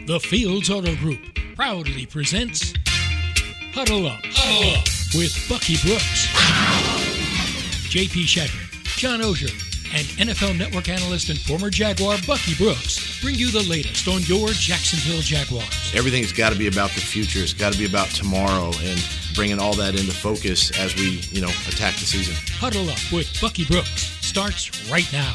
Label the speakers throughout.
Speaker 1: The Fields Auto Group proudly presents Huddle Up, Huddle Up with Bucky Brooks, J.P. Shadrick, John Oehser, and NFL Network analyst and former Jaguar Bucky Brooks bring you the latest on your Jacksonville Jaguars.
Speaker 2: Everything's got to be about the future. It's got to be about tomorrow and bringing all that into focus as we, attack the season.
Speaker 1: Huddle Up with Bucky Brooks starts right now.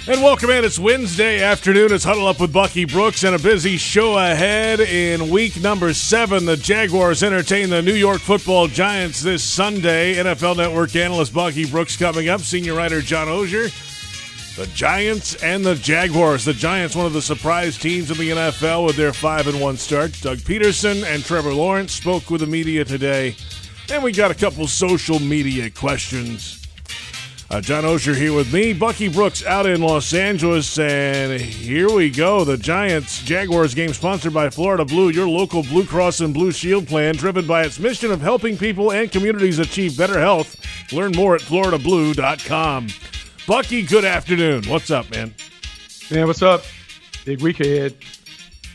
Speaker 3: And welcome in. It's Wednesday afternoon. It's Huddle Up with Bucky Brooks and a busy show ahead. In week number 7, the Jaguars entertain the New York Football Giants this Sunday. NFL Network analyst Bucky Brooks coming up. Senior writer John Oehser. The Giants and the Jaguars. The Giants, one of the surprise teams in the NFL with their 5-1 start. Doug Peterson and Dexter Lawrence spoke with the media today. And we got a couple social media questions. John Oehser here with me. Bucky Brooks out in Los Angeles, and here we go. The Giants-Jaguars game sponsored by Florida Blue, your local Blue Cross and Blue Shield plan, driven by its mission of helping people and communities achieve better health. Learn more at floridablue.com. Bucky, good afternoon. What's up, man?
Speaker 4: Man, what's up? Big week ahead.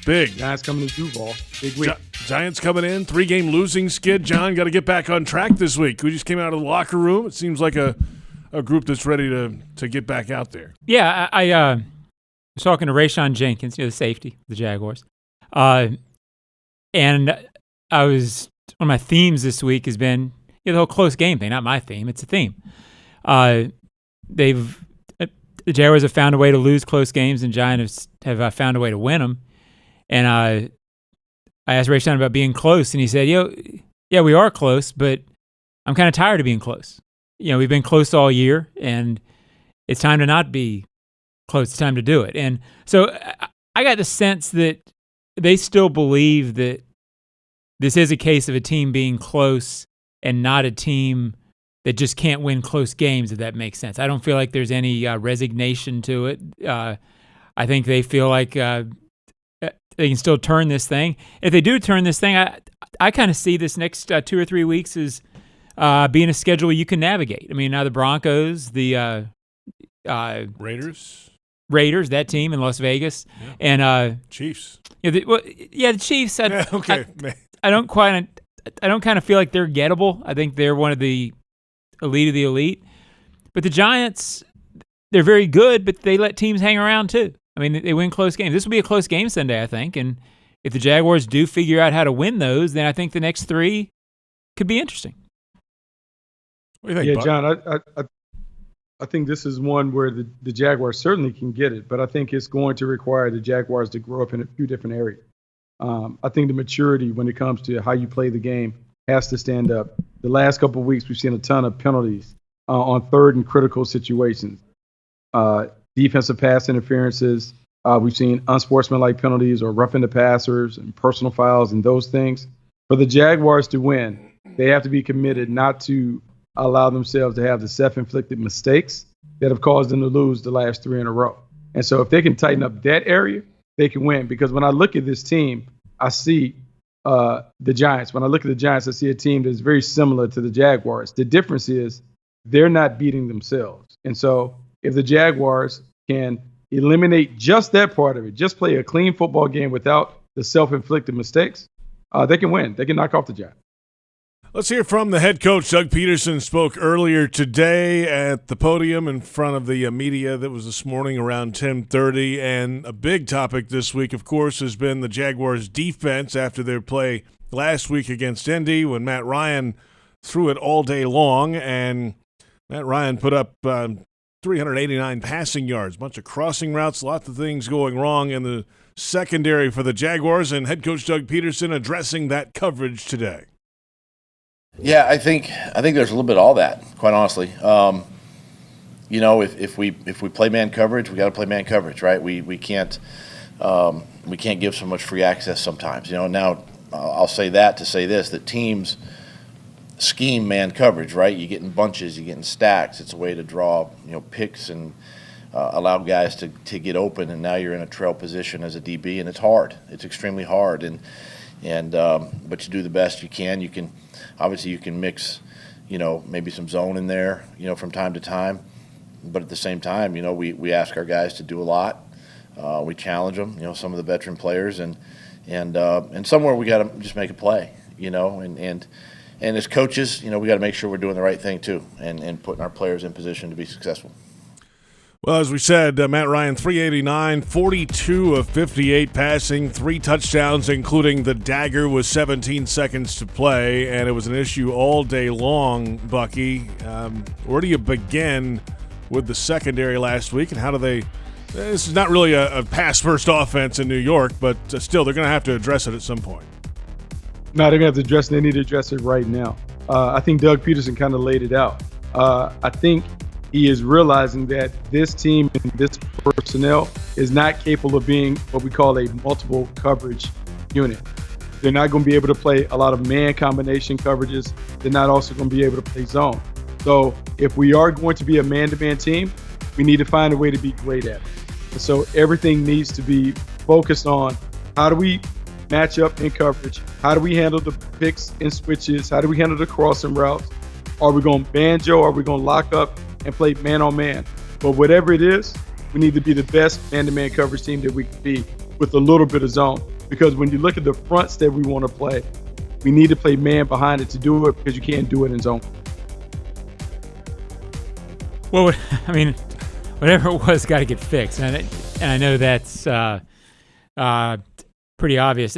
Speaker 3: Big.
Speaker 4: Giants coming to Duval. Big week.
Speaker 3: Giants coming in, 3-game losing skid. John, got to get back on track this week. We just came out of the locker room. It seems like a group that's ready to get back out there.
Speaker 5: Yeah, I was talking to Rayshon Jenkins, the safety of the Jaguars. And I was, one of my themes this week has been the whole close game thing. Not my theme, it's a theme. The Jaguars have found a way to lose close games, and Giants have found a way to win them. And I asked Rayshon about being close, and he said, yeah, we are close, but I'm kind of tired of being close. We've been close all year, and it's time to not be close. It's time to do it. And so I got the sense that they still believe that this is a case of a team being close and not a team that just can't win close games, if that makes sense. I don't feel like there's any resignation to it. I think they feel like they can still turn this thing. If they do turn this thing, I kind of see this next 2 or 3 weeks as being a schedule you can navigate. I mean, now the Broncos, the
Speaker 3: Raiders,
Speaker 5: that team in Las Vegas, and
Speaker 3: Chiefs.
Speaker 5: The Chiefs.
Speaker 3: Okay.
Speaker 5: I don't kind of feel like they're gettable. I think they're one of the elite of the elite. But the Giants, they're very good, but they let teams hang around too. I mean, they win close games. This will be a close game Sunday, I think. And if the Jaguars do figure out how to win those, then I think the next 3 could be interesting.
Speaker 3: What do you think, Buck?
Speaker 4: John, I think this is one where the Jaguars certainly can get it, but I think it's going to require the Jaguars to grow up in a few different areas. I think the maturity when it comes to how you play the game has to stand up. The last couple of weeks, we've seen a ton of penalties on third and critical situations. Defensive pass interferences. We've seen unsportsmanlike penalties or roughing the passers and personal fouls and those things. For the Jaguars to win, they have to be committed not to allow themselves to have the self-inflicted mistakes that have caused them to lose the last 3 in a row. And so if they can tighten up that area, they can win. Because when I look at this team, I see the Giants. When I look at the Giants, I see a team that's very similar to the Jaguars. The difference is they're not beating themselves. And so if the Jaguars can eliminate just that part of it, just play a clean football game without the self-inflicted mistakes, they can win. They can knock off the Giants.
Speaker 3: Let's hear from the head coach. Doug Peterson spoke earlier today at the podium in front of the media. That was this morning around 10:30. And a big topic this week, of course, has been the Jaguars' defense after their play last week against Indy when Matt Ryan threw it all day long. And Matt Ryan put up 389 passing yards, a bunch of crossing routes, lots of things going wrong in the secondary for the Jaguars. And head coach Doug Peterson addressing that coverage today.
Speaker 2: Yeah, I think there's a little bit of all that, quite honestly. If we play man coverage, we got to play man coverage, right? We can't give so much free access sometimes. Now I'll say that to say this: that teams scheme man coverage, right? You get in bunches, you get in stacks. It's a way to draw picks and allow guys to get open. And now you're in a trail position as a DB, and it's hard. It's extremely hard. But you do the best you can. You can mix, maybe some zone in there, from time to time. But at the same time, we ask our guys to do a lot. We challenge them, some of the veteran players, and somewhere we got to just make a play, and as coaches, we got to make sure we're doing the right thing too, and putting our players in position to be successful.
Speaker 3: Well, as we said, Matt Ryan, 389, 42 of 58 passing, 3 touchdowns, including the dagger with 17 seconds to play, and it was an issue all day long, Bucky. Where do you begin with the secondary last week, and how do they – this is not really a pass-first offense in New York, but still they're going to have to address it at some point.
Speaker 4: No, they're going to have to address it. They need to address it right now. I think Doug Peterson kind of laid it out. I think – he is realizing that this team and this personnel is not capable of being what we call a multiple coverage unit. They're not going to be able to play a lot of man combination coverages. They're not also going to be able to play zone. So if we are going to be a man-to-man team, we need to find a way to be great at it. And so everything needs to be focused on how do we match up in coverage? How do we handle the picks and switches? How do we handle the crossing routes? Are we going to banjo? Are we going to lock up and play man-on-man? But whatever it is, we need to be the best man-to-man coverage team that we can be with a little bit of zone. Because when you look at the fronts that we want to play, we need to play man behind it to do it because you can't do it in zone.
Speaker 5: Well, I mean, whatever it was, got to get fixed. And I know that's pretty obvious.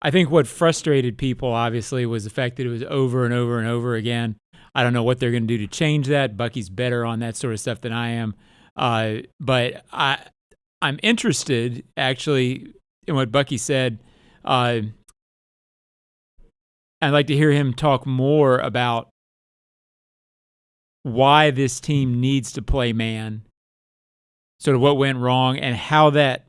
Speaker 5: I think what frustrated people, obviously, was the fact that it was over and over and over again. I don't know what they're going to do to change that. Bucky's better on that sort of stuff than I am. But I'm interested, actually, in what Bucky said. I'd like to hear him talk more about why this team needs to play man, sort of what went wrong, and how that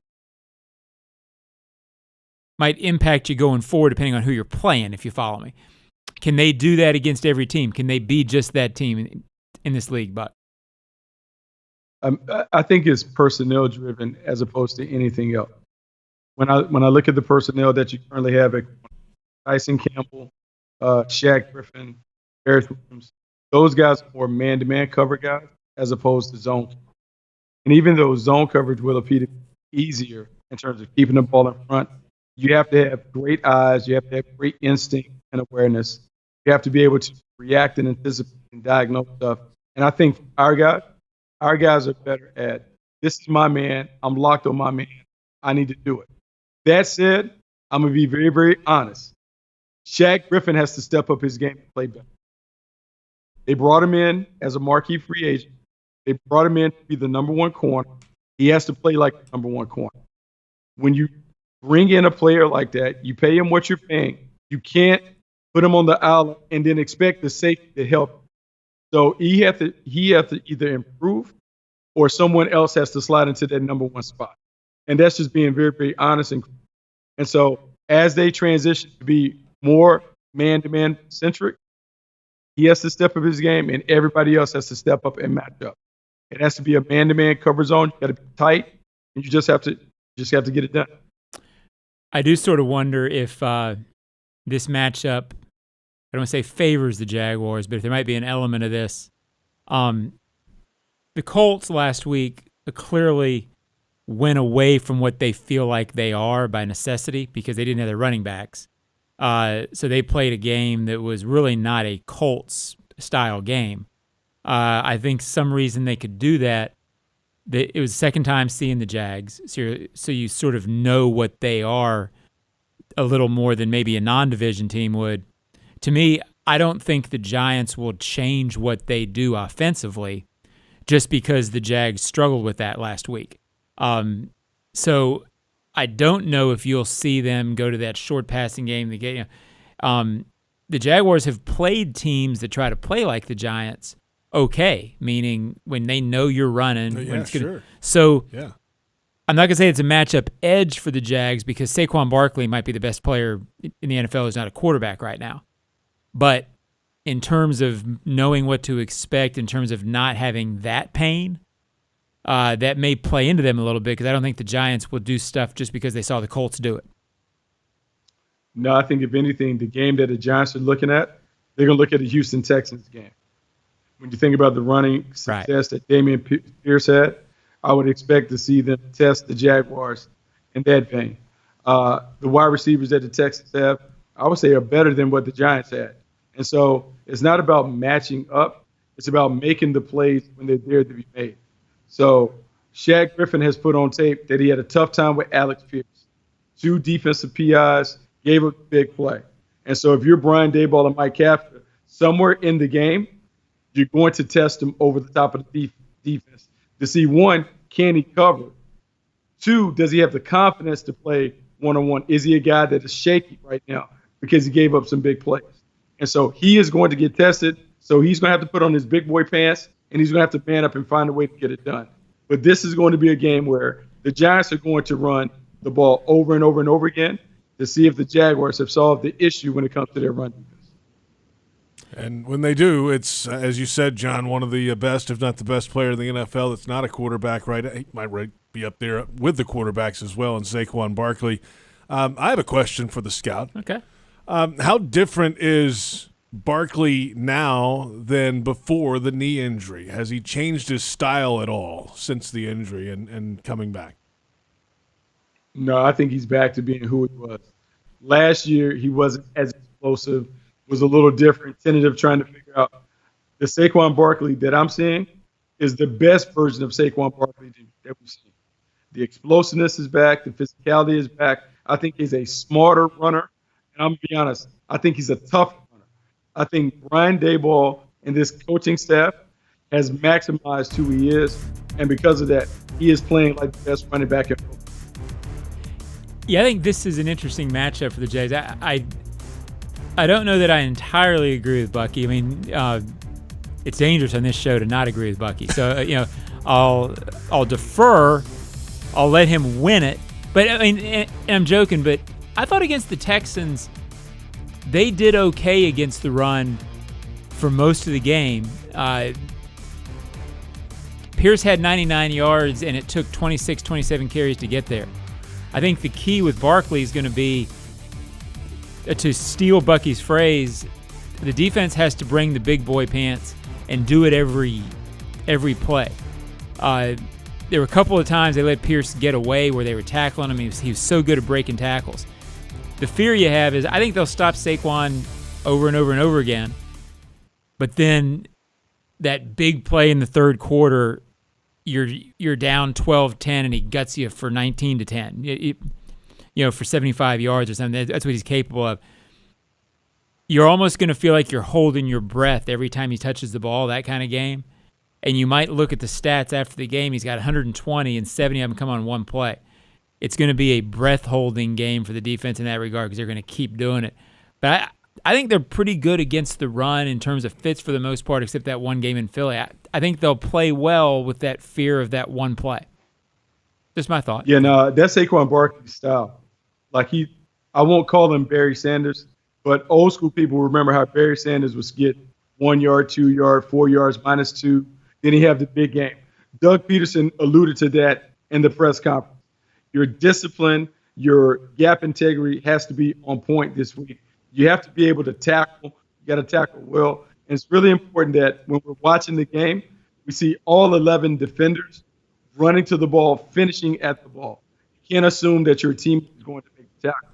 Speaker 5: might impact you going forward depending on who you're playing, if you follow me. Can they do that against every team? Can they be just that team in this league, Buck?
Speaker 4: I think it's personnel driven as opposed to anything else. When I look at the personnel that you currently have at Tyson Campbell, Shaq Griffin, Harris Williams, those guys are more man-to-man cover guys as opposed to zone. And even though zone coverage will appear easier in terms of keeping the ball in front, you have to have great eyes. You have to have great instinct and awareness. You have to be able to react and anticipate and diagnose stuff. And I think our guys are better at, this is my man. I'm locked on my man. I need to do it. That said, I'm going to be very, very honest. Shaq Griffin has to step up his game to play better. They brought him in as a marquee free agent. They brought him in to be the number one corner. He has to play like the number one corner. When you bring in a player like that, you pay him what you're paying. You can't put him on the island and then expect the safety to help him. So he has to either improve or someone else has to slide into that number one spot. And that's just being very, very honest. And so as they transition to be more man-to-man centric, he has to step up his game and everybody else has to step up and match up. It has to be a man-to-man cover zone. You got to be tight, and you just have to get it done.
Speaker 5: I do sort of wonder if this matchup, I don't want to say favors the Jaguars, but if there might be an element of this. The Colts last week clearly went away from what they feel like they are by necessity because they didn't have their running backs. So they played a game that was really not a Colts-style game. I think some reason they could do that, it was the second time seeing the Jags, so you sort of know what they are a little more than maybe a non-division team would. To me, I don't think the Giants will change what they do offensively just because the Jags struggled with that last week. So I don't know if you'll see them go to that short passing game. The Jaguars have played teams that try to play like the Giants okay, meaning when they know you're running.
Speaker 3: Sure.
Speaker 5: So yeah. I'm not going to say it's a matchup edge for the Jags because Saquon Barkley might be the best player in the NFL who's not a quarterback right now. But in terms of knowing what to expect, in terms of not having that pain, that may play into them a little bit because I don't think the Giants will do stuff just because they saw the Colts do it.
Speaker 4: No, I think if anything, the game that the Giants are looking at, they're going to look at the Houston Texans game. When you think about the running success that Dameon Pierce had, I would expect to see them test the Jaguars in that vein. The wide receivers that the Texans have, I would say, are better than what the Giants had. And so it's not about matching up. It's about making the plays when they're there to be made. So Shaq Griffin has put on tape that he had a tough time with Alex Pierce. 2 defensive PIs, gave a big play. And so if you're Brian Daboll and Mike Kafka, somewhere in the game, you're going to test him over the top of the defense to see, 1, can he cover? 2, does he have the confidence to play one-on-one? Is he a guy that is shaky right now because he gave up some big plays? And so he is going to get tested. So he's going to have to put on his big boy pants, and he's going to have to man up and find a way to get it done. But this is going to be a game where the Giants are going to run the ball over and over and over again to see if the Jaguars have solved the issue when it comes to their run defense.
Speaker 3: And when they do, it's, as you said, John, one of the best, if not the best player in the NFL that's not a quarterback, right? He might be up there with the quarterbacks as well, and Saquon Barkley. I have a question for the scout.
Speaker 5: Okay.
Speaker 3: How different is Barkley now than before the knee injury? Has he changed his style at all since the injury and coming back?
Speaker 4: No, I think he's back to being who he was. Last year, he wasn't as explosive, was a little different, tentative, trying to figure out. The Saquon Barkley that I'm seeing is the best version of Saquon Barkley that we've seen. The explosiveness is back. The physicality is back. I think he's a smarter runner. And I'm going to be honest, I think he's a tough runner. I think Brian Daboll and this coaching staff has maximized who he is. And because of that, he is playing like the best running back in football.
Speaker 5: Yeah, I think this is an interesting matchup for the Jags. I don't know that I entirely agree with Bucky. I mean, it's dangerous on this show to not agree with Bucky. So, I'll defer. I'll let him win it. But, I mean, and I'm joking, but I thought against the Texans, they did okay against the run for most of the game. Pierce had 99 yards, and it took 26, 27 carries to get there. I think the key with Barkley is going to be, to steal Bucky's phrase, the defense has to bring the big boy pants and do it every play. There were a couple of times they let Pierce get away where they were tackling him. He was so good at breaking tackles. The fear you have is I think they'll stop Saquon over and over and over again. But then that big play in the third quarter, you're down 12-10 and he guts you for 19-10. For 75 yards or something. That's what he's capable of. You're almost going to feel like you're holding your breath every time he touches the ball, that kind of game. And you might look at the stats after the game. He's got 120 and 70 of them come on one play. It's going to be a breath-holding game for the defense in that regard because they're going to keep doing it. But I think they're pretty good against the run in terms of fits for the most part, except that one game in Philly. I think they'll play well with that fear of that one play. Just my thought.
Speaker 4: Yeah, no, that's Saquon Barkley's style. I won't call him Barry Sanders, but old school people remember how Barry Sanders would get 1 yard, 2 yard, 4 yards, -2. Then he have the big game. Doug Peterson alluded to that in the press conference. Your discipline, your gap integrity has to be on point this week. You have to be able to tackle. You got to tackle well. And it's really important that when we're watching the game, we see all 11 defenders running to the ball, finishing at the ball. You can't assume that your team is going to make the tackle.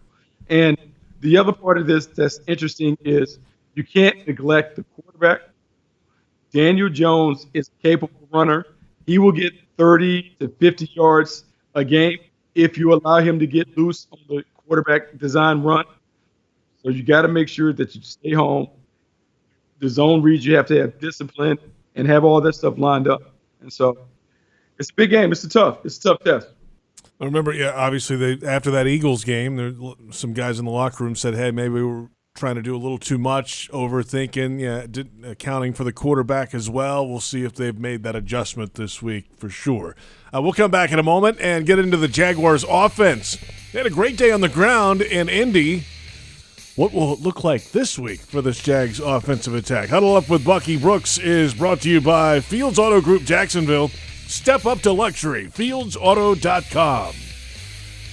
Speaker 4: And the other part of this that's interesting is you can't neglect the quarterback. Daniel Jones is a capable runner. He will get 30 to 50 yards a game if you allow him to get loose on the quarterback design run. So you got to make sure that you stay home. The zone reads, you have to have discipline and have all that stuff lined up. And so it's a big game. It's a tough test.
Speaker 3: I remember, obviously, after that Eagles game, there some guys in the locker room said, hey, maybe we were trying to do a little too much, overthinking, accounting for the quarterback as well. We'll see if they've made that adjustment this week for sure. We'll come back in a moment and get into the Jaguars offense. They had a great day on the ground in Indy. What will it look like this week for this Jags offensive attack? Huddle Up with Bucky Brooks is brought to you by Fields Auto Group Jacksonville. Step up to luxury, fieldsauto.com.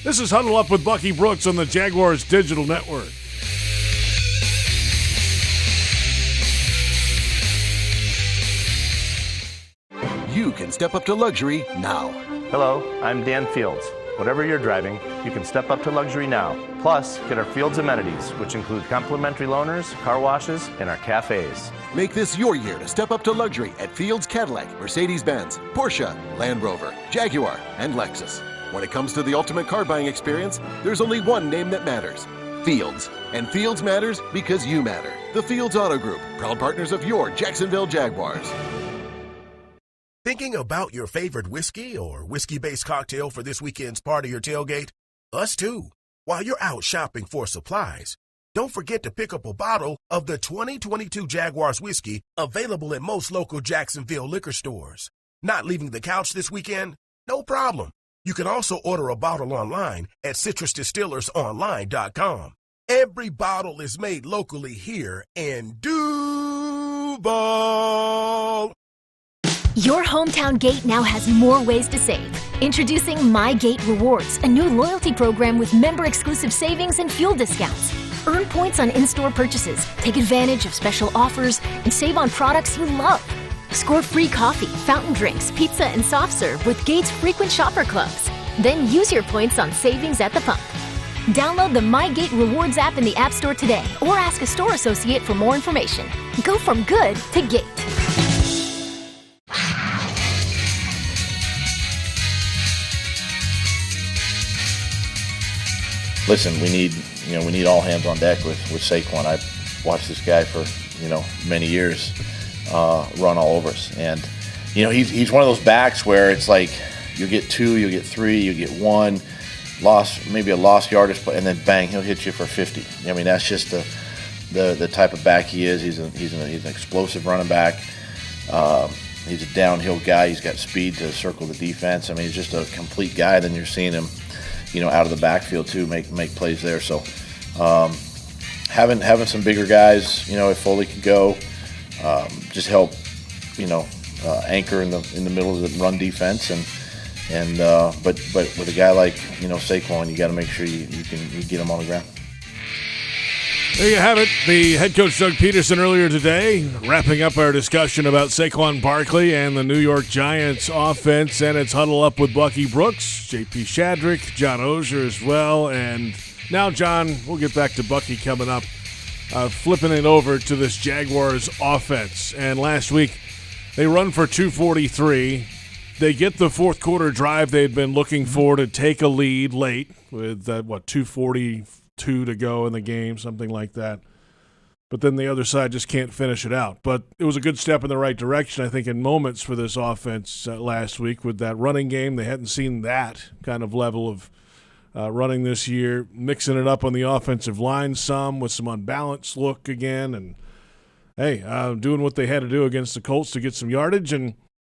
Speaker 3: This is Huddle Up with Bucky Brooks on the Jaguars Digital Network.
Speaker 6: You can can step up to luxury now.
Speaker 7: Hello, I'm Dan Fields. Whatever you're driving, you can step up to luxury now. Plus, get our Fields amenities, which include complimentary loaners, car washes, and our cafes.
Speaker 6: Make this your year to step up to luxury at Fields Cadillac, Mercedes-Benz, Porsche, Land Rover, Jaguar, and Lexus. When it comes to the ultimate car buying experience, there's only one name that matters: Fields. And Fields matters because you matter. The Fields Auto Group, proud partners of your Jacksonville Jaguars.
Speaker 8: Thinking about your favorite whiskey or whiskey-based cocktail for this weekend's party or tailgate? Us too. While you're out shopping for supplies, don't forget to pick up a bottle of the 2022 Jaguars whiskey available at most local Jacksonville liquor stores. Not leaving the couch this weekend? No problem. You can also order a bottle online at citrusdistillersonline.com. Every bottle is made locally here in Duval.
Speaker 9: Your hometown gate now has more ways to save. Introducing My Gate Rewards, a new loyalty program with member-exclusive savings and fuel discounts. Earn points on in-store purchases, take advantage of special offers, and save on products you love. Score free coffee, fountain drinks, pizza, and soft serve with Gates Frequent Shopper Clubs. Then use your points on savings at the pump. Download the My Gate Rewards app in the App Store today or ask a store associate for more information. Go from good to Gate.
Speaker 2: Listen, we need all hands on deck with Saquon. I've watched this guy for many years run all over us, and he's one of those backs where it's like you get 2, you get 3, you get 1, maybe a lost yardage, and then bang, he'll hit you for 50. I mean, that's just the type of back he is. He's an explosive running back. He's a downhill guy. He's got speed to circle the defense. I mean, he's just a complete guy. Then you're seeing him out of the backfield too, make plays there. So having some bigger guys, if Foley could go, just help, anchor in the middle of the run defense, but with a guy like Saquon, you got to make sure you get him on the ground.
Speaker 3: There you have it. The head coach, Doug Peterson, earlier today, wrapping up our discussion about Saquon Barkley and the New York Giants offense, and it's Huddle Up with Bucky Brooks, J.P. Shadrick, John Oehser as well. And now, John, we'll get back to Bucky coming up, flipping it over to this Jaguars offense. And last week, they run for 243. They get the fourth quarter drive they'd been looking for to take a lead late with, 2:42 to go in the game, something like that. But then the other side just can't finish it out. But it was a good step in the right direction, I think, in moments for this offense last week with that running game. They hadn't seen that kind of level of running this year, mixing it up on the offensive line some with some unbalanced look again. And, hey, doing what they had to do against the Colts to get some yardage.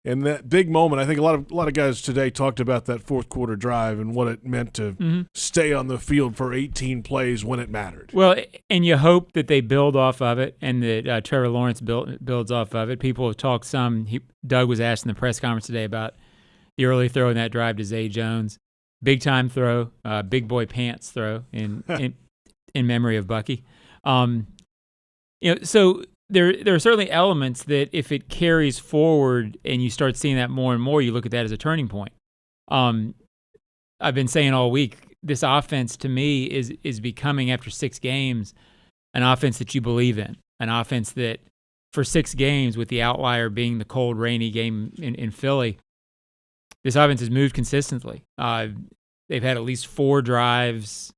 Speaker 3: And that big moment, I think a lot of guys today talked about that fourth quarter drive and what it meant to stay on the field for 18 plays when it mattered.
Speaker 5: Well, and you hope that they build off of it and that Trevor Lawrence builds off of it. People have talked some. Doug was asked in the press conference today about the early throw in that drive to Zay Jones. Big-time throw, big boy pants throw in memory of Bucky. So there are certainly elements that if it carries forward and you start seeing that more and more, you look at that as a turning point. I've been saying all week, this offense to me is becoming, after 6 games, an offense that you believe in, an offense that for 6 games, with the outlier being the cold, rainy game in Philly, this offense has moved consistently. They've had at least 4 drives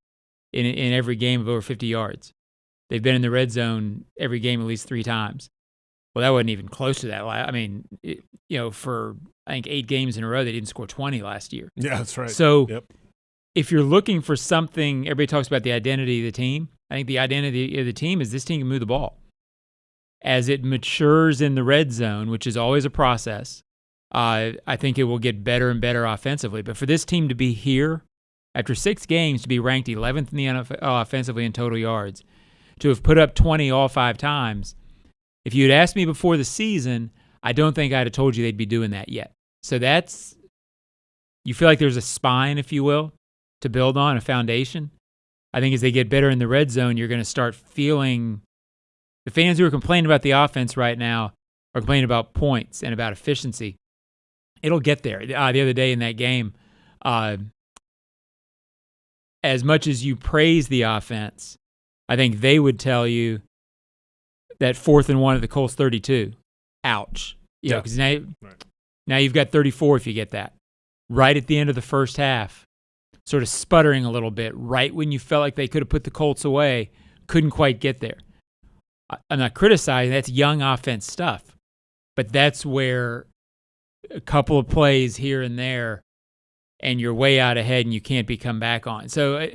Speaker 5: in every game of over 50 yards. They've been in the red zone every game at least 3 times. Well, that wasn't even close to that. I mean, for I think 8 games in a row, they didn't score 20 last year.
Speaker 3: Yeah, that's right.
Speaker 5: So if you're looking for something, everybody talks about the identity of the team. I think the identity of the team is this team can move the ball. As it matures in the red zone, which is always a process, I think it will get better and better offensively. But for this team to be here, after 6 games, to be ranked 11th in the NFL offensively in total yards, to have put up 20 all 5 times, if you had asked me before the season, I don't think I'd have told you they'd be doing that yet. So you feel like there's a spine, if you will, to build on, a foundation. I think as they get better in the red zone, you're going to start feeling the fans who are complaining about the offense right now are complaining about points and about efficiency. it'll get there. The other day in that game, as much as you praise the offense, I think they would tell you that 4th and 1 at the Colts 32. Ouch. Because now you've got 34 if you get that. Right at the end of the first half, sort of sputtering a little bit, right when you felt like they could have put the Colts away, couldn't quite get there. I'm not criticizing, that's young offense stuff. But that's where a couple of plays here and there, and you're way out ahead and you can't be come back on. So,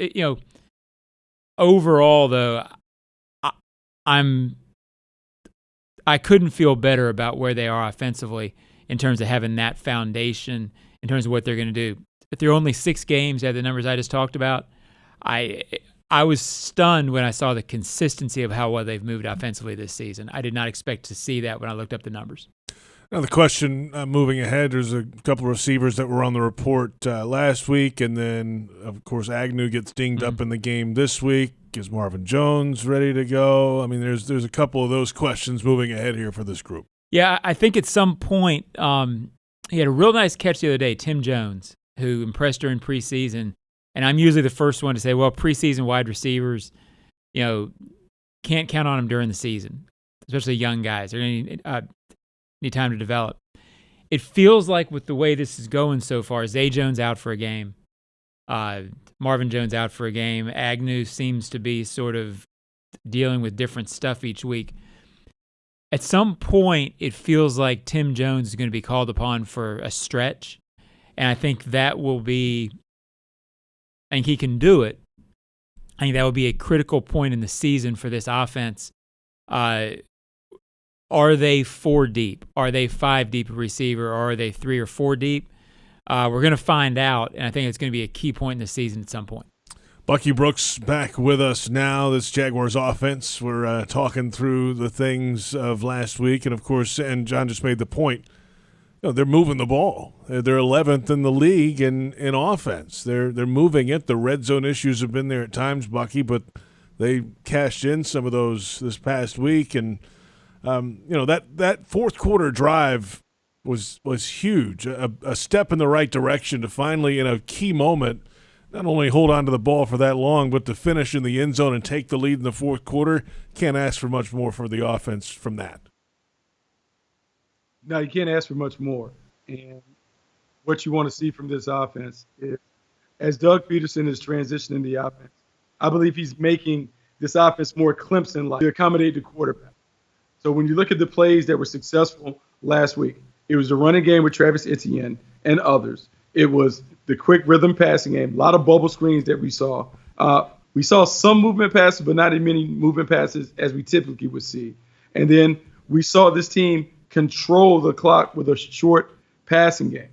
Speaker 5: overall, though, I couldn't feel better about where they are offensively in terms of having that foundation, in terms of what they're going to do. If there are only 6 games at the numbers I just talked about, I was stunned when I saw the consistency of how well they've moved offensively this season. I did not expect to see that when I looked up the numbers.
Speaker 3: Now, the question moving ahead, there's a couple of receivers that were on the report last week, and then, of course, Agnew gets dinged up in the game this week. Is Marvin Jones ready to go? I mean, there's a couple of those questions moving ahead here for this group.
Speaker 5: Yeah, I think at some point he had a real nice catch the other day, Tim Jones, who impressed during preseason. And I'm usually the first one to say, well, preseason wide receivers, can't count on them during the season, especially young guys. They're going to need time to develop. It feels like with the way this is going so far, Zay Jones out for a game, Marvin Jones out for a game. Agnew seems to be sort of dealing with different stuff each week. At some point, it feels like Tim Jones is going to be called upon for a stretch, and I think that will be – I think he can do it. I think that will be a critical point in the season for this offense. Are they 4 deep? Are they 5 deep at receiver, or are they 3 or 4 deep? We're going to find out, and I think it's going to be a key point in the season at some point.
Speaker 3: Bucky Brooks back with us now. This Jaguars offense, we're talking through the things of last week. And, of course, and John just made the point, they're moving the ball. They're 11th in the league in offense. They're moving it. The red zone issues have been there at times, Bucky, but they cashed in some of those this past week. And, that fourth quarter drive was huge, a step in the right direction to finally, in a key moment, not only hold on to the ball for that long, but to finish in the end zone and take the lead in the fourth quarter. Can't ask for much more for the offense from that.
Speaker 4: No, you can't ask for much more. And what you want to see from this offense is, as Doug Peterson is transitioning the offense, I believe he's making this offense more Clemson-like to accommodate the quarterback. So when you look at the plays that were successful last week, it was the running game with Travis Etienne and others. It was the quick rhythm passing game, a lot of bubble screens that we saw. We saw some movement passes, but not as many movement passes as we typically would see. And then we saw this team control the clock with a short passing game.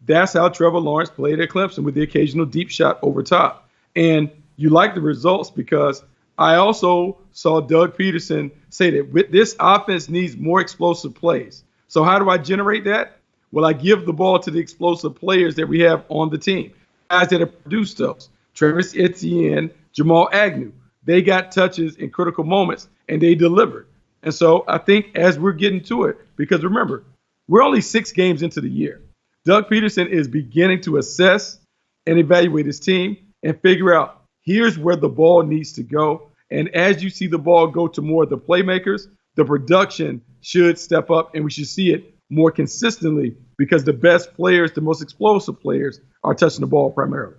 Speaker 4: That's how Trevor Lawrence played at Clemson, with the occasional deep shot over top. And you like the results because I also saw Doug Peterson say that with this offense needs more explosive plays. So how do I generate that? Well, I give the ball to the explosive players that we have on the team, guys that have produced those. Travis Etienne, Jamal Agnew. They got touches in critical moments, and they delivered. And so I think as we're getting to it, because remember, we're only 6 games into the year. Doug Peterson is beginning to assess and evaluate his team and figure out here's where the ball needs to go. And as you see the ball go to more of the playmakers, the production should step up, and we should see it more consistently because the best players, the most explosive players, are touching the ball primarily.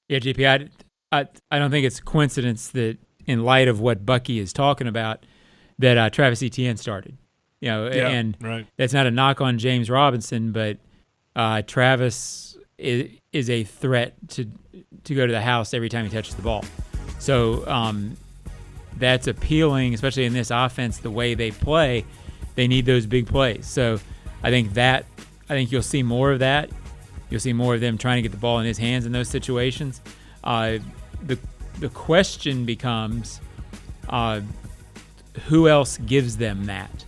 Speaker 5: Yeah, JP, I don't think it's a coincidence that in light of what Bucky is talking about, that Travis Etienne started. And right. That's not a knock on James Robinson, but Travis is a threat to go to the house every time he touches the ball. So that's appealing, especially in this offense, the way they play. They need those big plays. So I think you'll see more of that. You'll see more of them trying to get the ball in his hands in those situations. The question becomes, who else gives them that?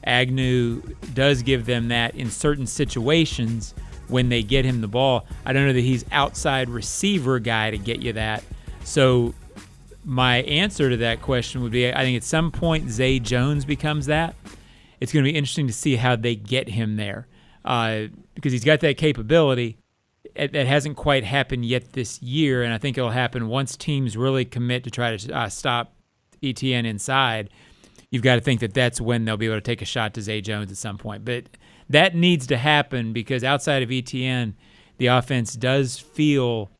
Speaker 5: Agnew does give them that in certain situations when they get him the ball. I don't know that he's outside receiver guy to get you that. So my answer to that question would be, I think at some point Zay Jones becomes that. It's going to be interesting to see how they get him there. because he's got that capability. That hasn't quite happened yet this year, and I think it'll happen once teams really commit to try to stop ETN inside. You've got to think that that's when they'll be able to take a shot to Zay Jones at some point. But that needs to happen because outside of ETN, the offense does feel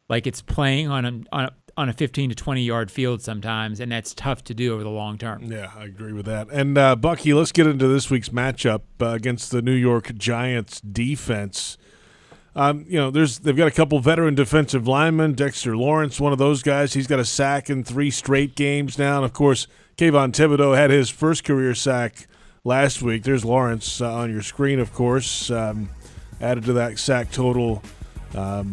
Speaker 5: like it's playing on a 15 to 20 yard field sometimes, and that's tough to do over the long term.
Speaker 3: Yeah, I agree with that. And Bucky, let's get into this week's matchup against the New York Giants defense. They've got a couple veteran defensive linemen. Dexter Lawrence, one of those guys. He's got a sack in 3 straight games now. And, of course, Kayvon Thibodeau had his first career sack last week. There's Lawrence on your screen, of course, added to that sack total. But,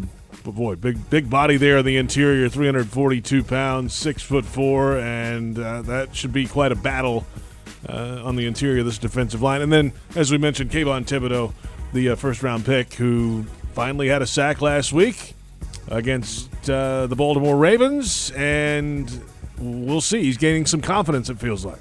Speaker 3: boy, big body there in the interior, 342 pounds, 6'4", and that should be quite a battle on the interior of this defensive line. And then, as we mentioned, Kayvon Thibodeau, the first-round pick, who finally had a sack last week against the Baltimore Ravens, and we'll see. He's gaining some confidence, it feels like.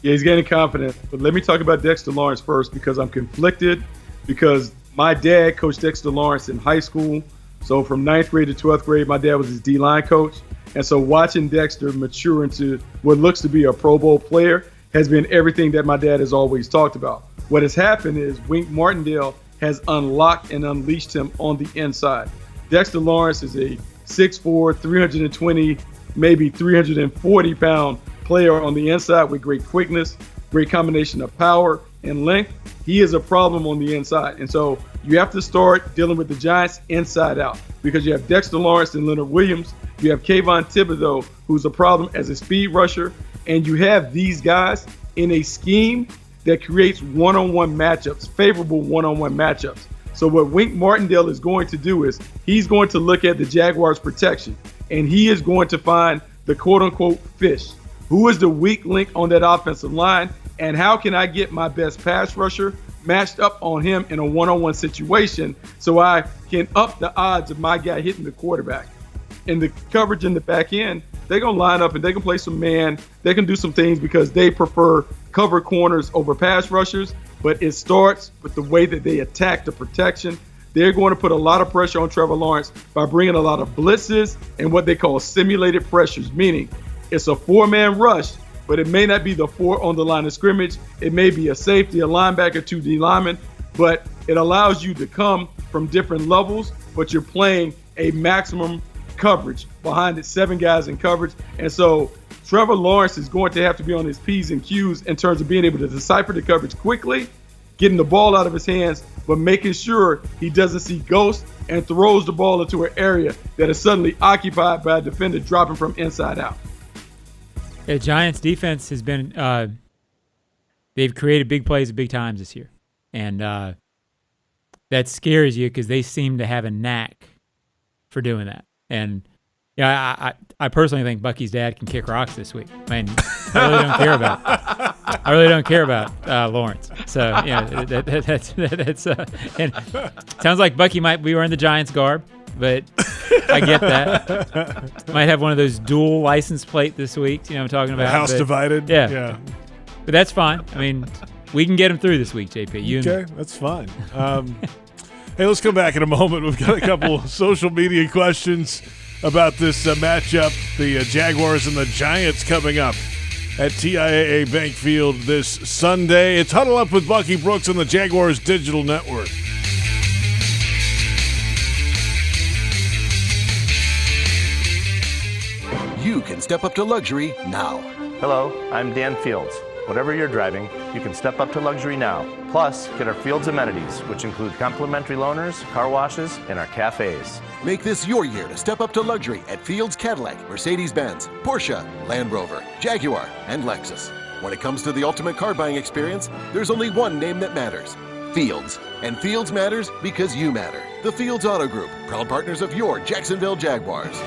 Speaker 4: Yeah, he's gaining confidence. But let me talk about Dexter Lawrence first because I'm conflicted because my dad coached Dexter Lawrence in high school. So from 9th grade to 12th grade, my dad was his D-line coach. And so watching Dexter mature into what looks to be a Pro Bowl player has been everything that my dad has always talked about. What has happened is Wink Martindale has unlocked and unleashed him on the inside. Dexter Lawrence is a 6'4", 320, maybe 340-pound player on the inside with great quickness, great combination of power and length. He is a problem on the inside. And so you have to start dealing with the Giants inside out because you have Dexter Lawrence and Leonard Williams. You have Kayvon Thibodeau, who's a problem as a speed rusher. And you have these guys in a scheme that creates one-on-one matchups, favorable one-on-one matchups. So what Wink Martindale is going to do is he's going to look at the Jaguars' protection, and he is going to find the quote-unquote fish. Who is the weak link on that offensive line, and how can I get my best pass rusher matched up on him in a one-on-one situation so I can up the odds of my guy hitting the quarterback. In the coverage in the back end, they're going to line up and they can play some man. They can do some things because they prefer cover corners over pass rushers, but it starts with the way that they attack the protection. They're going to put a lot of pressure on Trevor Lawrence by bringing a lot of blitzes and what they call simulated pressures, meaning it's a 4-man rush, but it may not be the 4 on the line of scrimmage. It may be a safety, a linebacker, 2 D linemen, but it allows you to come from different levels, but you're playing a maximum coverage behind it, 7 guys in coverage. And so Trevor Lawrence is going to have to be on his P's and Q's in terms of being able to decipher the coverage quickly, getting the ball out of his hands, but making sure he doesn't see ghosts and throws the ball into an area that is suddenly occupied by a defender dropping from inside out.
Speaker 5: The Giants defense has been they've created big plays at big times this year. And that scares you because they seem to have a knack for doing that. And yeah, I personally think Bucky's dad can kick rocks this week. I mean, I really don't care about Lawrence. So that's and sounds like Bucky might be wearing the Giants garb, but I get that. Might have one of those dual license plate this week. You know what I'm talking about?
Speaker 3: The house divided.
Speaker 5: Yeah. But that's fine. I mean, we can get him through this week, JP.
Speaker 3: Okay, that's fine. Hey, let's come back in a moment. We've got a couple social media questions about this matchup, the Jaguars and the Giants coming up at TIAA Bank Field this Sunday. It's Huddle Up with Bucky Brooks on the Jaguars Digital Network.
Speaker 6: You can step up to luxury now.
Speaker 7: Hello, I'm Dan Fields. Whatever you're driving, you can step up to luxury now. Plus, get our Fields amenities, which include complimentary loaners, car washes, and our cafes.
Speaker 6: Make this your year to step up to luxury at Fields Cadillac, Mercedes-Benz, Porsche, Land Rover, Jaguar, and Lexus. When it comes to the ultimate car buying experience, there's only one name that matters: Fields. And Fields matters because you matter. The Fields Auto Group, proud partners of your Jacksonville Jaguars.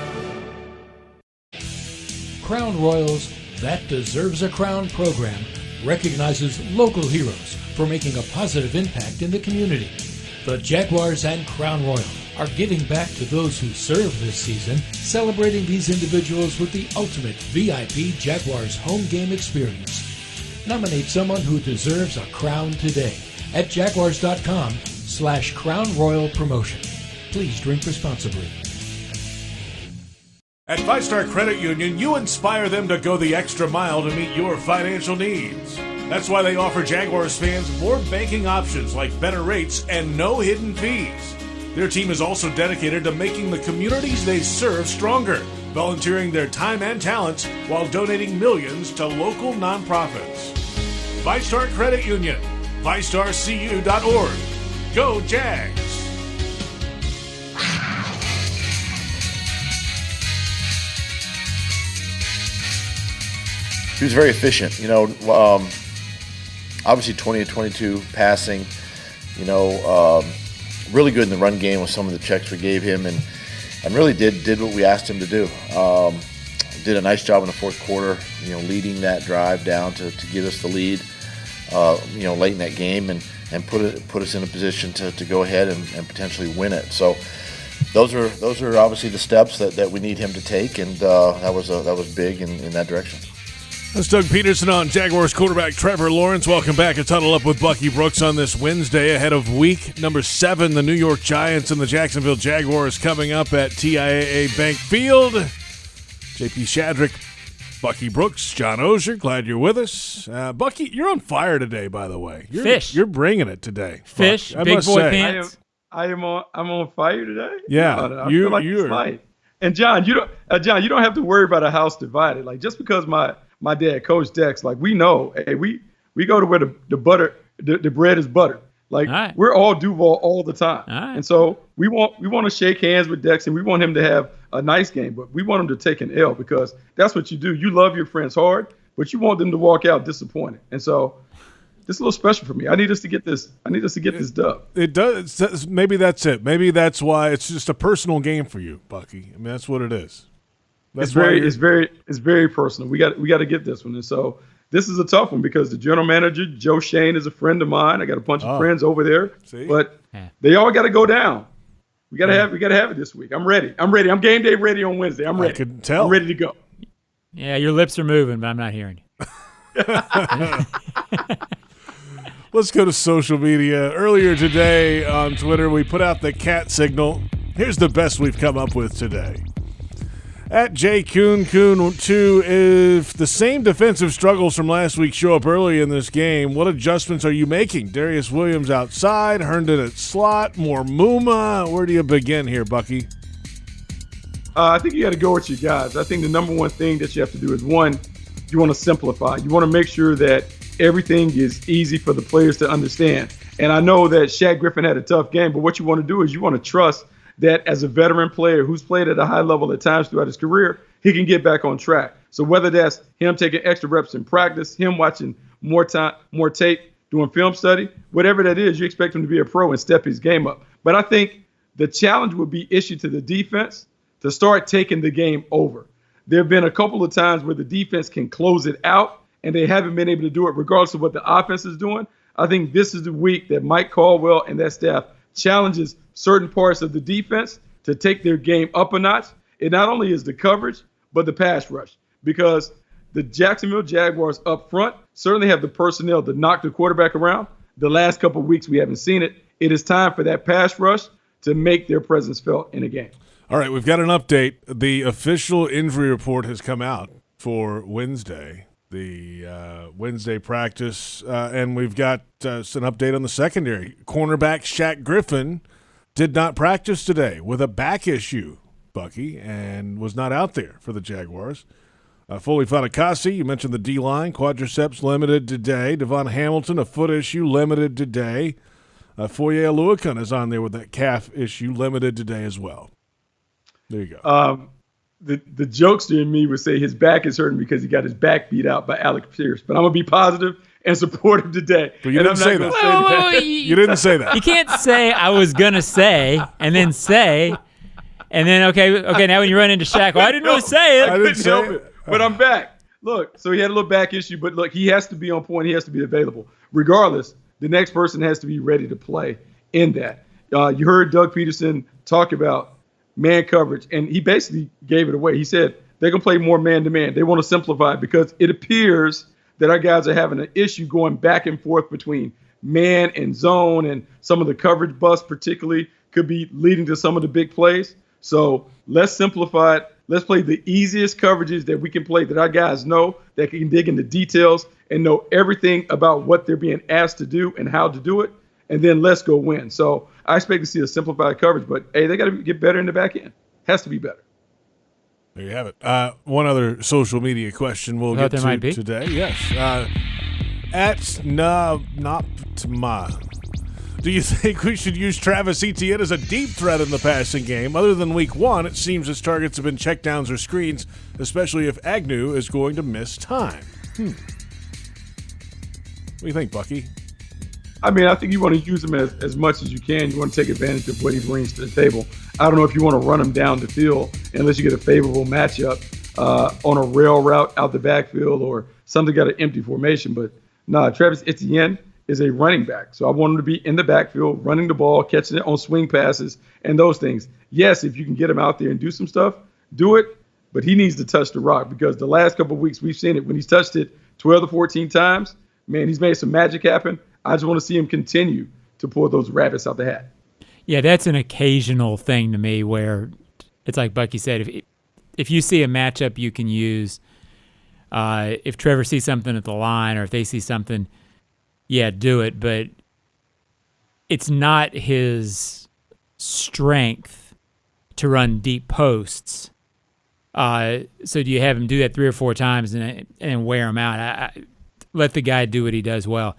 Speaker 1: Crown Royal's That Deserves a Crown program recognizes local heroes for making a positive impact in the community. The Jaguars and Crown Royal are giving back to those who serve this season, celebrating these individuals with the ultimate VIP Jaguars home game experience. Nominate someone who deserves a crown today at Jaguars.com/Crown Crown Royal Promotion. Please drink responsibly.
Speaker 3: At 5 Star Credit Union, you inspire them to go the extra mile to meet your financial needs. That's why they offer Jaguars fans more banking options like better rates and no hidden fees. Their team is also dedicated to making the communities they serve stronger, volunteering their time and talents while donating millions to local nonprofits. 5 Star Credit Union, 5starcu.org. Go Jags!
Speaker 2: He was very efficient, obviously 20 to 22 passing, really good in the run game with some of the checks we gave him, and really did what we asked him to do. Did a nice job in the fourth quarter, leading that drive down to get us the lead, late in that game and put us in a position to go ahead and potentially win it. So those are obviously the steps that we need him to take, and that was big in that direction.
Speaker 3: That's Doug Peterson on Jaguars quarterback Trevor Lawrence. Welcome back to Huddle Up with Bucky Brooks on this Wednesday ahead of week number 7. The New York Giants and the Jacksonville Jaguars coming up at TIAA Bank Field. JP Shadrick, Bucky Brooks, John Oehser, glad you're with us. Bucky, you're on fire today, by the way. You're bringing it today.
Speaker 5: Fish,
Speaker 3: Buck,
Speaker 5: big boy pants.
Speaker 4: I'm on fire today.
Speaker 3: Yeah,
Speaker 4: I feel like it's light. And John, you don't have to worry about a house divided. Like, just because my dad, Coach Dex, like, we know, hey, we go to where the bread is buttered. Like, right. We're all Duval all the time.
Speaker 5: All right.
Speaker 4: And so we want to shake hands with Dex, and we want him to have a nice game, but we want him to take an L, because that's what you do. You love your friends hard, but you want them to walk out disappointed. And so this is a little special for me. I need us to get this dub.
Speaker 3: It does. Maybe that's it. Maybe that's why it's just a personal game for you, Bucky. I mean, that's what it is.
Speaker 4: It's very personal. We got to get this one. And so this is a tough one, because the general manager, Joe Shane, is a friend of mine. I got a bunch of friends over there.
Speaker 3: See?
Speaker 4: But they all got to go down. We got to have it this week. I'm ready. I'm game day ready on Wednesday. I'm ready.
Speaker 3: I can tell.
Speaker 4: I'm ready to go.
Speaker 5: Yeah, your lips are moving, but I'm not hearing you.
Speaker 3: Let's go to social media. Earlier today on Twitter, we put out the cat signal. Here's the best we've come up with today. At JCoon2, if the same defensive struggles from last week show up early in this game, what adjustments are you making? Darius Williams outside, Herndon at slot, more Muma. Where do you begin here, Bucky?
Speaker 4: I think you got to go with your guys. I think the number one thing that you have to do is, one, you want to simplify. You want to make sure that everything is easy for the players to understand. And I know that Shaq Griffin had a tough game, but what you want to do is you want to trust that as a veteran player who's played at a high level at times throughout his career, he can get back on track. So whether that's him taking extra reps in practice, him watching more tape, doing film study, whatever that is, you expect him to be a pro and step his game up. But I think the challenge would be issued to the defense to start taking the game over. There have been a couple of times where the defense can close it out, and they haven't been able to do it regardless of what the offense is doing. I think this is the week that Mike Caldwell and that staff challenges certain parts of the defense to take their game up a notch. It not only is the coverage, but the pass rush, because the Jacksonville Jaguars up front certainly have the personnel to knock the quarterback around. The last couple of weeks, we haven't seen it. It is time for that pass rush to make their presence felt in a game.
Speaker 3: All right, we've got an update. The official injury report has come out for Wednesday, the Wednesday practice, and we've got an update on the secondary. Cornerback Shaq Griffin did not practice today with a back issue, Bucky, and was not out there for the Jaguars. Foley Fatukasi, you mentioned the D-line, quadriceps limited today. Devon Hamilton, a foot issue, limited today. Foye Oluokun is on there with that calf issue, limited today as well. There you go.
Speaker 4: The jokester in me would say his back is hurting because he got his back beat out by Alec Pierce. But I'm going to be positive and supportive today.
Speaker 3: But you didn't say that. You didn't say that.
Speaker 5: You can't say I was going to say and then say, and then, okay, now when you run into Shaq, well, I didn't really say it.
Speaker 4: I couldn't help it. But I'm back. Look, so he had a little back issue, but look, he has to be on point. He has to be available. Regardless, the next person has to be ready to play in that. You heard Doug Peterson talk about man coverage, and he basically gave it away. He said they're going to play more man-to-man. They want to simplify it because it appears that our guys are having an issue going back and forth between man and zone, and some of the coverage busts particularly could be leading to some of the big plays. So let's simplify it. Let's play the easiest coverages that we can play that our guys know, that can dig into details and know everything about what they're being asked to do and how to do it. And then let's go win. So I expect to see a simplified coverage, but hey, they got to get better in the back end. Has to be better.
Speaker 3: There you have it. One other social media question we'll get to today. Yes. At Naptma. Do you think we should use Travis Etienne as a deep threat in the passing game? Other than week 1, it seems his targets have been checkdowns or screens, especially if Agnew is going to miss time. What do you think, Bucky?
Speaker 4: I mean, I think you want to use him as much as you can. You want to take advantage of what he brings to the table. I don't know if you want to run him down the field unless you get a favorable matchup on a rail route out the backfield or something got an empty formation. But Travis Etienne is a running back. So I want him to be in the backfield, running the ball, catching it on swing passes and those things. Yes, if you can get him out there and do some stuff, do it. But he needs to touch the rock because the last couple of weeks we've seen it. When he's touched it 12 to 14 times, man, he's made some magic happen. I just want to see him continue to pull those rabbits out the hat.
Speaker 5: Yeah, that's an occasional thing to me where it's like Bucky said, if you see a matchup you can use, if Trevor sees something at the line or if they see something, yeah, do it. But it's not his strength to run deep posts. So do you have him do that 3 or 4 times and wear him out? Let the guy do what he does well.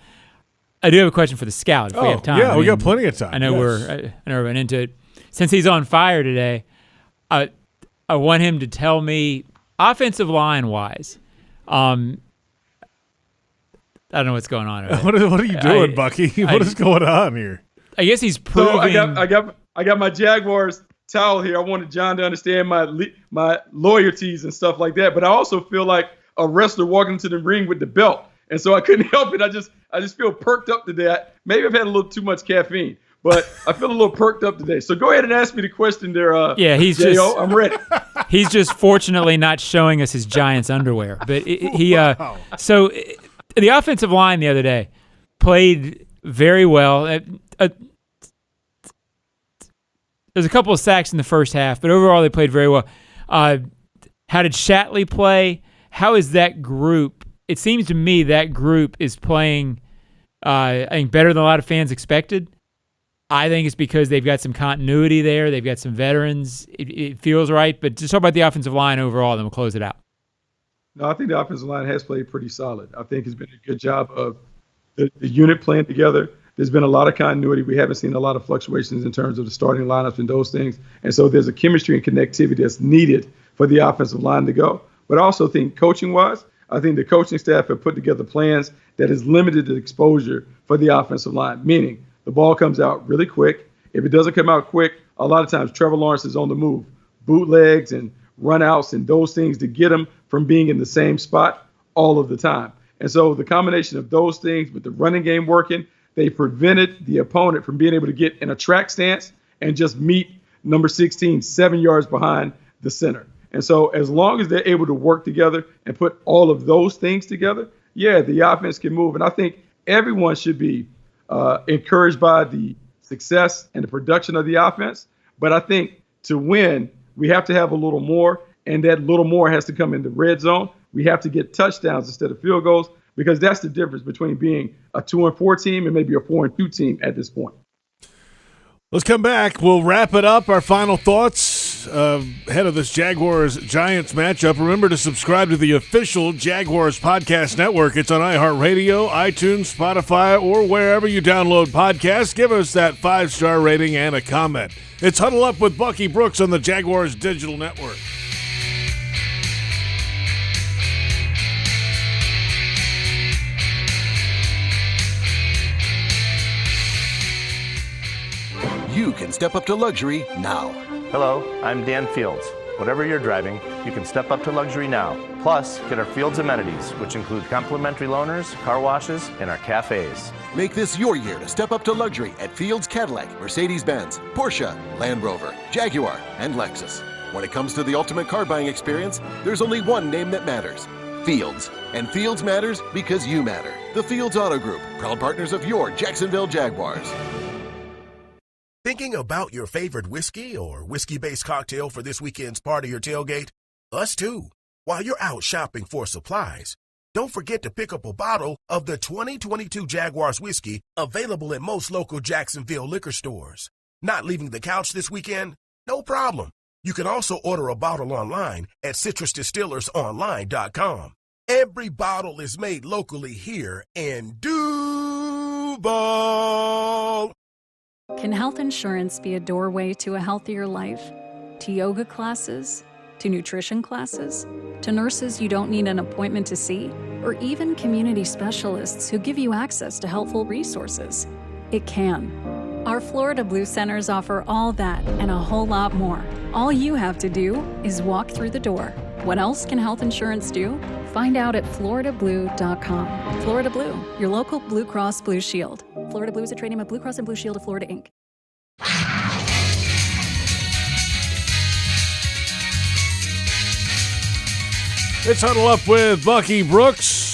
Speaker 5: I do have a question for the scout if we have time.
Speaker 3: Yeah, we got plenty of time.
Speaker 5: I know we're running into it. Since he's on fire today, I want him to tell me offensive line wise. I don't know what's going on.
Speaker 3: What are you doing, Bucky? What is going on here?
Speaker 5: I guess he's proving.
Speaker 4: So I got my Jaguars towel here. I wanted John to understand my loyalties and stuff like that, but I also feel like a wrestler walking into the ring with the belt. And so I couldn't help it. I just feel perked up today. Maybe I've had a little too much caffeine, but I feel a little perked up today. So go ahead and ask me the question there. I'm ready.
Speaker 5: He's just fortunately not showing us his Giants underwear. But So the offensive line the other day played very well. There's a couple of sacks in the first half, but overall they played very well. How did Shatley play? How is that group? It seems to me that group is playing, I think, better than a lot of fans expected. I think it's because they've got some continuity there. They've got some veterans. It feels right. But just talk about the offensive line overall, then we'll close it out.
Speaker 4: No, I think the offensive line has played pretty solid. I think it's been a good job of the unit playing together. There's been a lot of continuity. We haven't seen a lot of fluctuations in terms of the starting lineups and those things. And so there's a chemistry and connectivity that's needed for the offensive line to go. But I also think coaching-wise, I think the coaching staff have put together plans that has limited the exposure for the offensive line, meaning the ball comes out really quick. If it doesn't come out quick, a lot of times Trevor Lawrence is on the move, bootlegs and runouts and those things to get him from being in the same spot all of the time. And so the combination of those things with the running game working, they prevented the opponent from being able to get in a track stance and just meet number 16 7 yards behind the center. And so as long as they're able to work together and put all of those things together, yeah, the offense can move. And I think everyone should be encouraged by the success and the production of the offense. But I think to win, we have to have a little more, and that little more has to come in the red zone. We have to get touchdowns instead of field goals because that's the difference between being a 2-4 team and maybe a 4-2 team at this point.
Speaker 3: Let's come back. We'll wrap it up. Our final thoughts ahead of this Jaguars-Giants matchup. Remember to subscribe to the official Jaguars podcast network. It's on iHeartRadio, iTunes, Spotify, or wherever you download podcasts. Give us that 5-star rating and a comment. It's Huddle Up with Bucky Brooks on the Jaguars Digital Network.
Speaker 6: You can step up to luxury now.
Speaker 7: Hello, I'm Dan Fields. Whatever you're driving, you can step up to luxury now. Plus, get our Fields amenities, which include complimentary loaners, car washes, and our cafes.
Speaker 6: Make this your year to step up to luxury at Fields Cadillac, Mercedes-Benz, Porsche, Land Rover, Jaguar, and Lexus. When it comes to the ultimate car buying experience, there's only one name that matters: Fields. And Fields matters because you matter. The Fields Auto Group, proud partners of your Jacksonville Jaguars.
Speaker 8: Thinking about your favorite whiskey or whiskey-based cocktail for this weekend's party or tailgate? Us too. While you're out shopping for supplies, don't forget to pick up a bottle of the 2022 Jaguars whiskey available at most local Jacksonville liquor stores. Not leaving the couch this weekend? No problem. You can also order a bottle online at citrusdistillersonline.com. Every bottle is made locally here in Duval.
Speaker 10: Can health insurance be a doorway to a healthier life? To yoga classes? To nutrition classes? To nurses you don't need an appointment to see? Or even community specialists who give you access to helpful resources? It can. Our Florida Blue Centers offer all that and a whole lot more. All you have to do is walk through the door. What else can health insurance do? Find out at floridablue.com. Florida Blue, your local Blue Cross Blue Shield. Florida Blue is a trade name of Blue Cross and Blue Shield of Florida, Inc.
Speaker 3: It's Huddle Up with Bucky Brooks.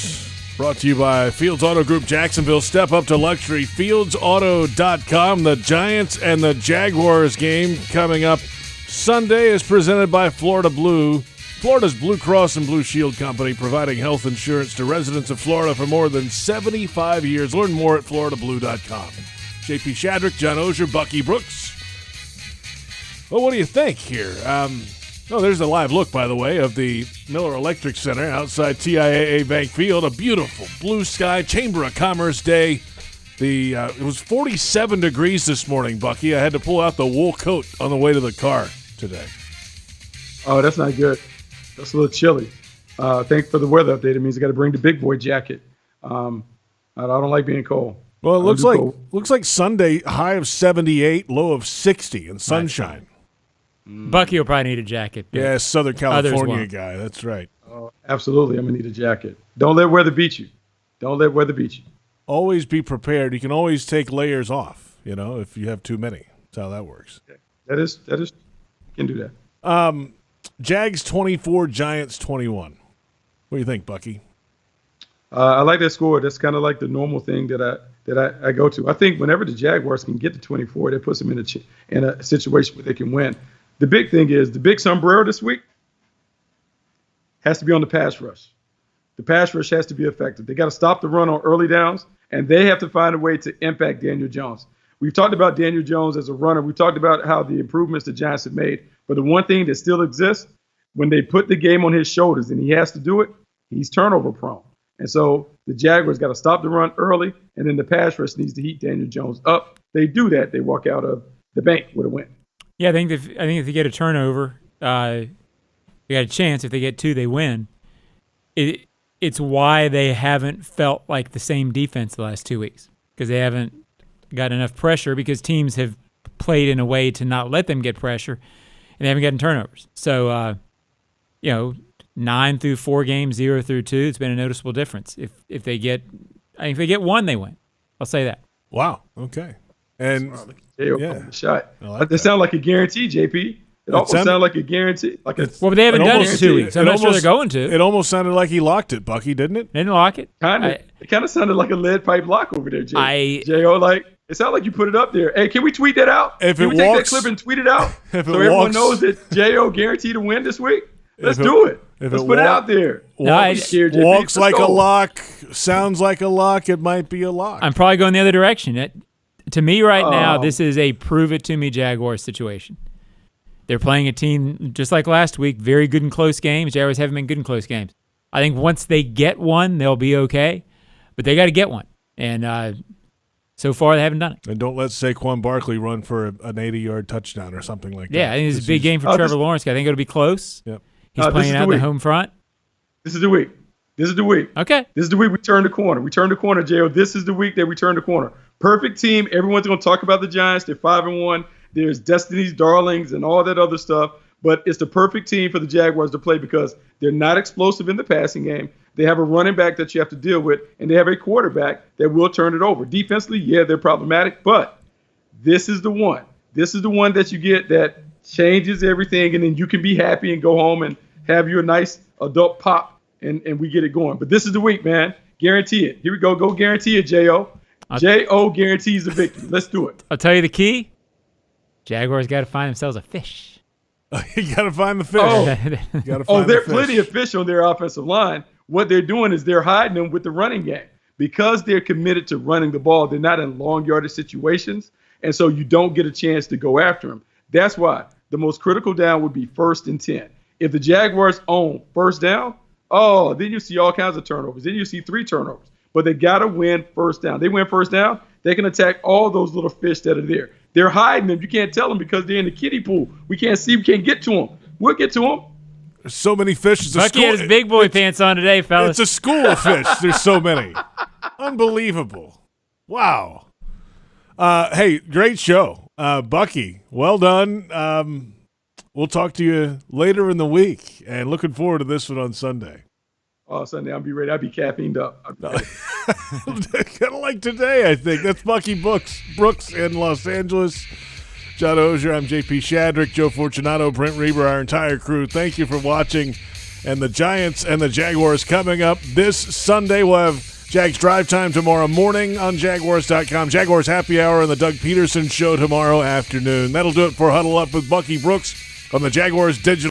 Speaker 3: Brought to you by Fields Auto Group Jacksonville. Step up to luxury. FieldsAuto.com. The Giants and the Jaguars game coming up Sunday is presented by Florida Blue. Florida's Blue Cross and Blue Shield Company, providing health insurance to residents of Florida for more than 75 years. Learn more at FloridaBlue.com. JP Shadrick, John Oehser, Bucky Brooks. Well, what do you think here? There's a live look, by the way, of the Miller Electric Center outside TIAA Bank Field. A beautiful blue sky, Chamber of Commerce day. It was 47 degrees this morning, Bucky. I had to pull out the wool coat on the way to the car today.
Speaker 4: Oh, that's not good. That's a little chilly. Thanks for the weather update. It means I got to bring the big boy jacket. I don't like being cold.
Speaker 3: Well, it looks like Sunday, high of 78, low of 60 and sunshine.
Speaker 5: Bucky will probably need a jacket.
Speaker 3: Yeah, Southern California guy. That's right.
Speaker 4: Oh, absolutely. I'm going to need a jacket. Don't let weather beat you.
Speaker 3: Always be prepared. You can always take layers off, if you have too many. That's how that works.
Speaker 4: That is, you can do that.
Speaker 3: Jags 24, Giants 21. What do you think, Bucky?
Speaker 4: I like that score. That's kind of like the normal thing that I go to. I think whenever the Jaguars can get to 24, that puts them in a situation where they can win. The big thing is the big sombrero this week has to be on the pass rush. The pass rush has to be effective. They got to stop the run on early downs, and they have to find a way to impact Daniel Jones. We've talked about Daniel Jones as a runner. We've talked about how the improvements the Giants have made. But the one thing that still exists, when they put the game on his shoulders and he has to do it, he's turnover prone. And so the Jaguars got to stop the run early, and then the pass rush needs to heat Daniel Jones up. They do that. They walk out of the bank with a win.
Speaker 5: Yeah, I think if they get a turnover, they got a chance. If they get two, they win. It's why they haven't felt like the same defense the last 2 weeks, because they haven't got enough pressure, because teams have played in a way to not let them get pressure, and they haven't gotten turnovers. So, 9 through 4 games, 0 through 2, it's been a noticeable difference. If they get one, they win. I'll say that.
Speaker 3: Wow. Okay. And
Speaker 4: shot. They sound like a guarantee, JP. It almost sounded like a guarantee. Well,
Speaker 5: but they haven't done it in 2 weeks. I'm not sure they're going to.
Speaker 3: It almost sounded like he locked it, Bucky, didn't it?
Speaker 5: They didn't lock it.
Speaker 4: It kind of sounded like a lead pipe lock over there, J.O. Like, it sounded like you put it up there. Hey, can we tweet that out? Can we take that clip and tweet it out so everyone knows that J.O. guaranteed to win this week? Let's do it. Let's put it out there.
Speaker 3: Walks like a lock, sounds like a lock, it might be a lock.
Speaker 5: I'm probably going the other direction. To me right now, this is a prove-it-to-me Jaguars situation. They're playing a team just like last week, very good in close games. Jaguars haven't been good in close games. I think once they get one, they'll be okay. But they got to get one. And so far, they haven't done it.
Speaker 3: And don't let Saquon Barkley run for an 80-yard touchdown or something like that.
Speaker 5: Yeah, I think it's a big game for Trevor Lawrence. I think it'll be close.
Speaker 3: Yep.
Speaker 5: He's playing out the home front.
Speaker 4: This is the week. Okay. This is the week we turn the corner. We turn the corner, J.O. This is the week that we turn the corner. Perfect team. Everyone's going to talk about the Giants. They're 5-1. There's Destiny's Darlings and all that other stuff. But it's the perfect team for the Jaguars to play because they're not explosive in the passing game. They have a running back that you have to deal with, and they have a quarterback that will turn it over. Defensively, yeah, they're problematic, but this is the one. This is the one that you get that changes everything, and then you can be happy and go home and have your nice adult pop and we get it going. But this is the week, man. Guarantee it. Here we go. Go guarantee it, J.O. J.O. guarantees the victory. Let's do it.
Speaker 5: I'll tell you the key. Jaguars got to find themselves a fish.
Speaker 3: You got to find the fish.
Speaker 4: There are plenty of fish on their offensive line. What they're doing is they're hiding them with the running game. Because they're committed to running the ball, they're not in long yardage situations, and so you don't get a chance to go after them. That's why the most critical down would be 1st and 10. If the Jaguars own first down, then you see all kinds of turnovers. Then you see 3 turnovers. But they got to win first down. They win first down, they can attack all those little fish that are there. They're hiding them. You can't tell them because they're in the kiddie pool. We can't see. We can't get to them. We'll get to them.
Speaker 3: There's so many fish.
Speaker 5: Bucky had his big boy pants on today, fellas.
Speaker 3: It's a school of fish. There's so many. Unbelievable. Wow. Hey, great show. Bucky, well done. We'll talk to you later in the week, and looking forward to this one on Sunday.
Speaker 4: Oh, Sunday, I'll be ready. I'll be caffeined up.
Speaker 3: Kind of like today, I think. That's Bucky Brooks in Los Angeles. John Oehser, I'm JP Shadrick, Joe Fortunato, Brent Reber, our entire crew. Thank you for watching. And the Giants and the Jaguars coming up this Sunday. We'll have Jags Drive Time tomorrow morning on Jaguars.com. Jaguars Happy Hour and the Doug Peterson Show tomorrow afternoon. That'll do it for Huddle Up with Bucky Brooks on the Jaguars Digital.